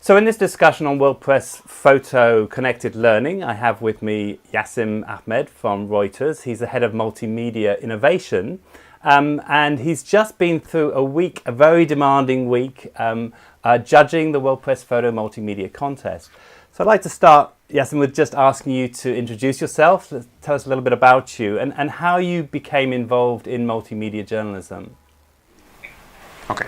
So in this discussion on WordPress photo connected learning, I have with me Jassim Ahmad from Reuters. He's the head of multimedia innovation, and he's just been through a very demanding week, judging the WordPress photo multimedia contest. So I'd like to start, Jassim, with just asking you to introduce yourself, tell us a little bit about you and how you became involved in multimedia journalism. Okay.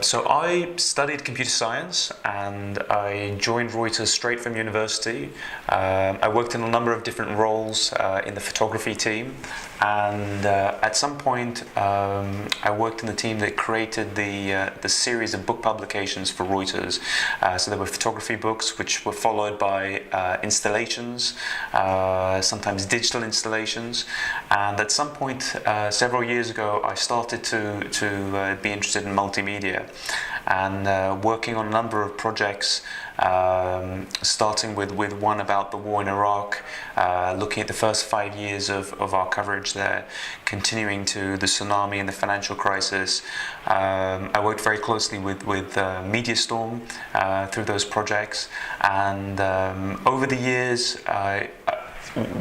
So I studied computer science and I joined Reuters straight from university. I worked in a number of different roles in the photography team, and at some point I worked in the team that created the series of book publications for Reuters. So there were photography books which were followed by installations, sometimes digital installations, and at some point several years ago I started to be interested in multimedia and working on a number of projects, starting with one about the war in Iraq, looking at the first 5 years of our coverage there, continuing to the tsunami and the financial crisis. I worked very closely with MediaStorm through those projects, and over the years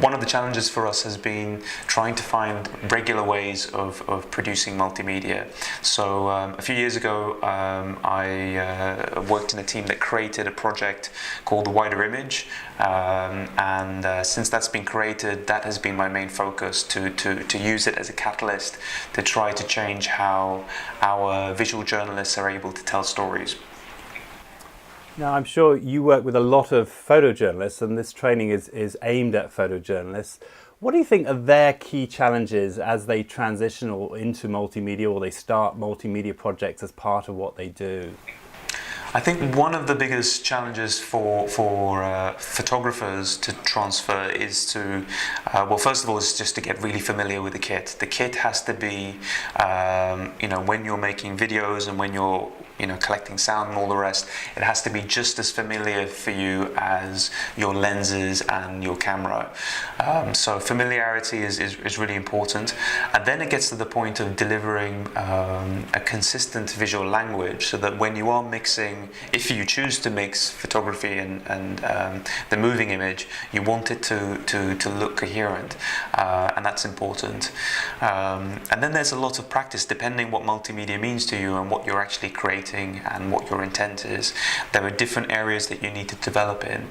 one of the challenges for us has been trying to find regular ways of producing multimedia. So a few years ago I worked in a team that created a project called The Wider Image, and since that's been created, that has been my main focus, to use it as a catalyst to try to change how our visual journalists are able to tell stories. Now, I'm sure you work with a lot of photojournalists, and this training is aimed at photojournalists. What do you think are their key challenges as they transition into multimedia, or they start multimedia projects as part of what they do? I think one of the biggest challenges for photographers to transfer is to, well, first of all, is just to get really familiar with the kit. The kit has to be, when you're making videos and when you're collecting sound and all the rest, it has to be just as familiar for you as your lenses and your camera. So familiarity is really important. And then it gets to the point of delivering a consistent visual language, so that when you are mixing, if you choose to mix photography and the moving image, you want it to look coherent, and that's important. And then there's a lot of practice, depending what multimedia means to you and what you're actually creating and what your intent is. There are different areas that you need to develop in.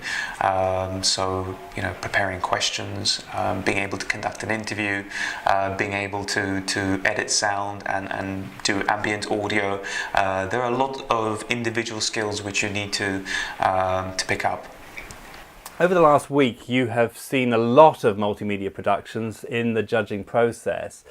So, preparing questions, being able to conduct an interview, being able to edit sound and do ambient audio. There are a lot of individual skills which you need to pick up. Over the last week, you have seen a lot of multimedia productions in the judging process.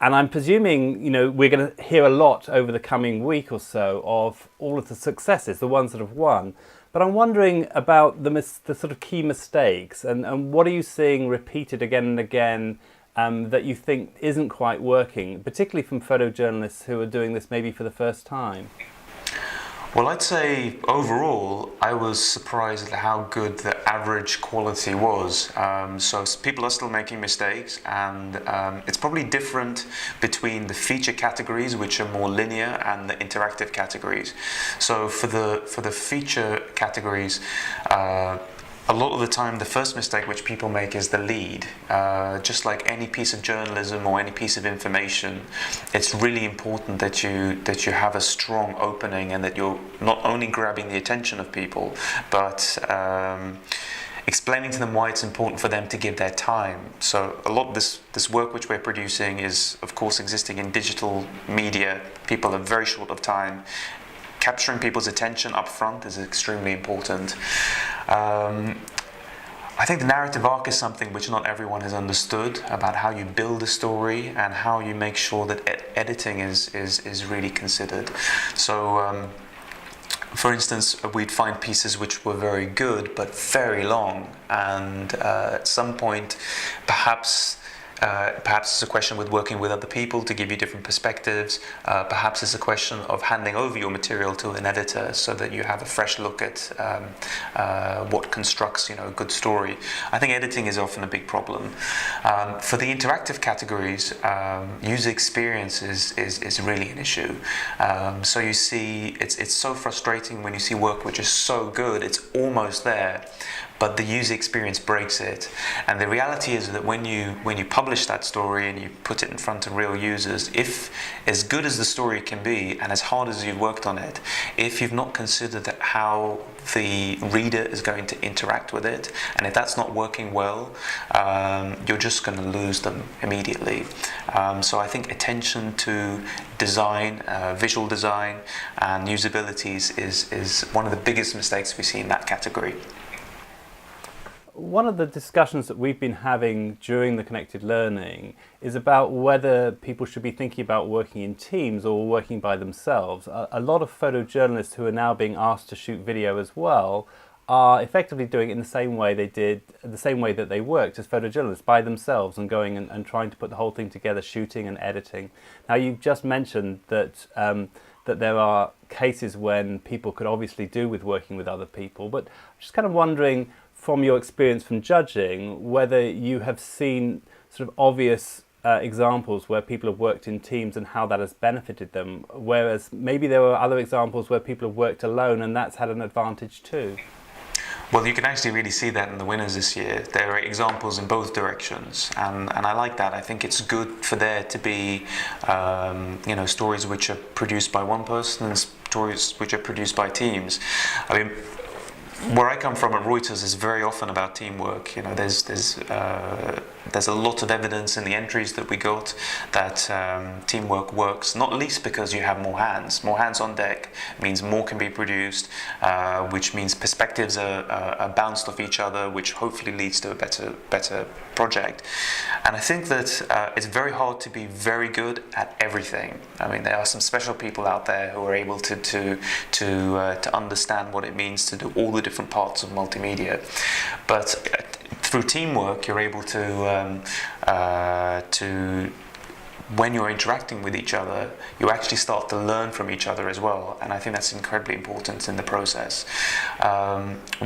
And I'm presuming, we're going to hear a lot over the coming week or so of all of the successes, the ones that have won. But I'm wondering about the sort of key mistakes, and what are you seeing repeated again and again that you think isn't quite working, particularly from photojournalists who are doing this maybe for the first time? Well, I'd say overall, I was surprised at how good the average quality was. So people are still making mistakes, and it's probably different between the feature categories, which are more linear, and the interactive categories. So for the feature categories, a lot of the time, the first mistake which people make is the lead. Just like any piece of journalism or any piece of information, it's really important that you have a strong opening, and that you're not only grabbing the attention of people, but explaining to them why it's important for them to give their time. So a lot of this work which we're producing is, of course, existing in digital media. People are very short of time. Capturing people's attention up front is extremely important. I think the narrative arc is something which not everyone has understood, about how you build a story and how you make sure that editing is really considered. So, for instance, we'd find pieces which were very good but very long, and at some point, perhaps Perhaps it's a question with working with other people to give you different perspectives. Perhaps it's a question of handing over your material to an editor so that you have a fresh look at what constructs, a good story. I think editing is often a big problem. For the interactive categories, user experience is really an issue. So you see, it's so frustrating when you see work which is so good, it's almost there, but the user experience breaks it. And the reality is that when you publish that story and you put it in front of real users, if as good as the story can be and as hard as you've worked on it, if you've not considered how the reader is going to interact with it, and if that's not working well, you're just going to lose them immediately. So I think attention to design, visual design and usability is one of the biggest mistakes we see in that category. One of the discussions that we've been having during the Connected Learning is about whether people should be thinking about working in teams or working by themselves. A lot of photojournalists who are now being asked to shoot video as well are effectively doing it in the same way that they worked as photojournalists, by themselves, and going and trying to put the whole thing together, shooting and editing. Now, you've just mentioned that that there are cases when people could obviously do with working with other people, but I'm just kind of wondering, from your experience from judging, whether you have seen sort of obvious examples where people have worked in teams and how that has benefited them, whereas maybe there were other examples where people have worked alone and that's had an advantage too. Well, you can actually really see that in the winners this year. There are examples in both directions, and I like that. I think it's good for there to be, stories which are produced by one person and stories which are produced by teams. I mean, where I come from at Reuters is very often about teamwork. There's a lot of evidence in the entries that we got that teamwork works, not least because you have more hands. More hands on deck means more can be produced, which means perspectives are bounced off each other, which hopefully leads to a better project. And I think that it's very hard to be very good at everything. I mean, there are some special people out there who are able to understand what it means to do all the different parts of multimedia. But through teamwork, you're able to when you're interacting with each other, you actually start to learn from each other as well. And I think that's incredibly important in the process.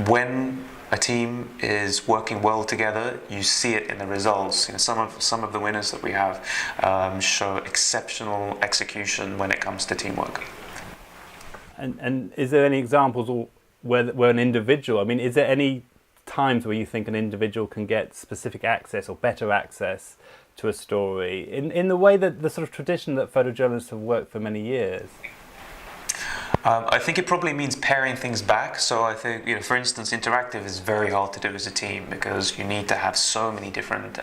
When a team is working well together, you see it in the results. Some of the winners that we have show exceptional execution when it comes to teamwork. And is there any examples where an individual, I mean, is there any times where you think an individual can get specific access or better access to a story in the way that the sort of tradition that photojournalists have worked for many years? I think it probably means paring things back. So I think, for instance, interactive is very hard to do as a team because you need to have so many different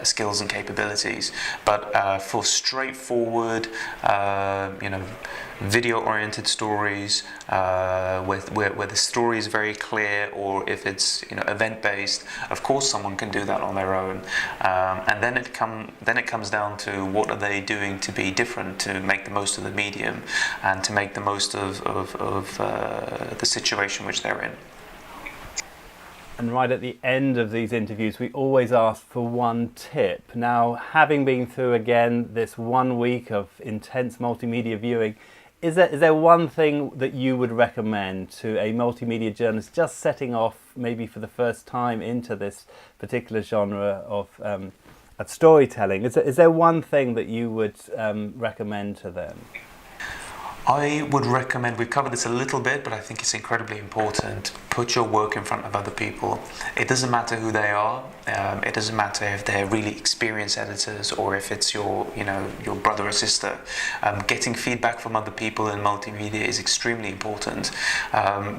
skills and capabilities. But for straightforward, video-oriented stories, where the story is very clear, or if it's event-based, of course someone can do that on their own. And then it comes down to what are they doing to be different, to make the most of the medium and to make the most of the situation which they're in. And right at the end of these interviews, we always ask for one tip. Now, having been through again this 1 week of intense multimedia viewing, is there one thing that you would recommend to a multimedia journalist just setting off maybe for the first time into this particular genre of storytelling? Is there one thing that you would recommend to them? I would recommend, we've covered this a little bit, but I think it's incredibly important. Put your work in front of other people. It doesn't matter who they are. It doesn't matter if they're really experienced editors or if it's your brother or sister. Getting feedback from other people in multimedia is extremely important.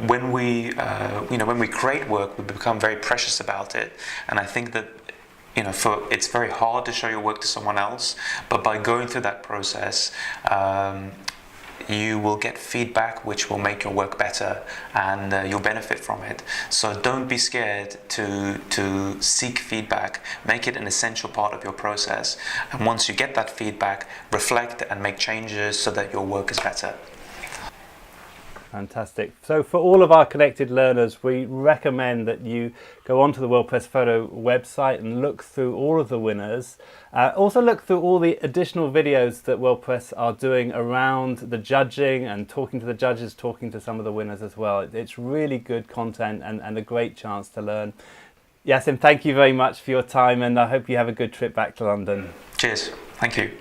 When we create work, we become very precious about it, and I think that it's very hard to show your work to someone else, but by going through that process, you will get feedback which will make your work better, and you'll benefit from it. So don't be scared to seek feedback. Make it an essential part of your process, and once you get that feedback, reflect and make changes so that your work is better. Fantastic. So for all of our Connected learners, we recommend that you go onto the World Press Photo website and look through all of the winners. Also look through all the additional videos that World Press are doing around the judging and talking to the judges, talking to some of the winners as well. It's really good content and a great chance to learn. Jassim, thank you very much for your time, and I hope you have a good trip back to London. Cheers. Thank you.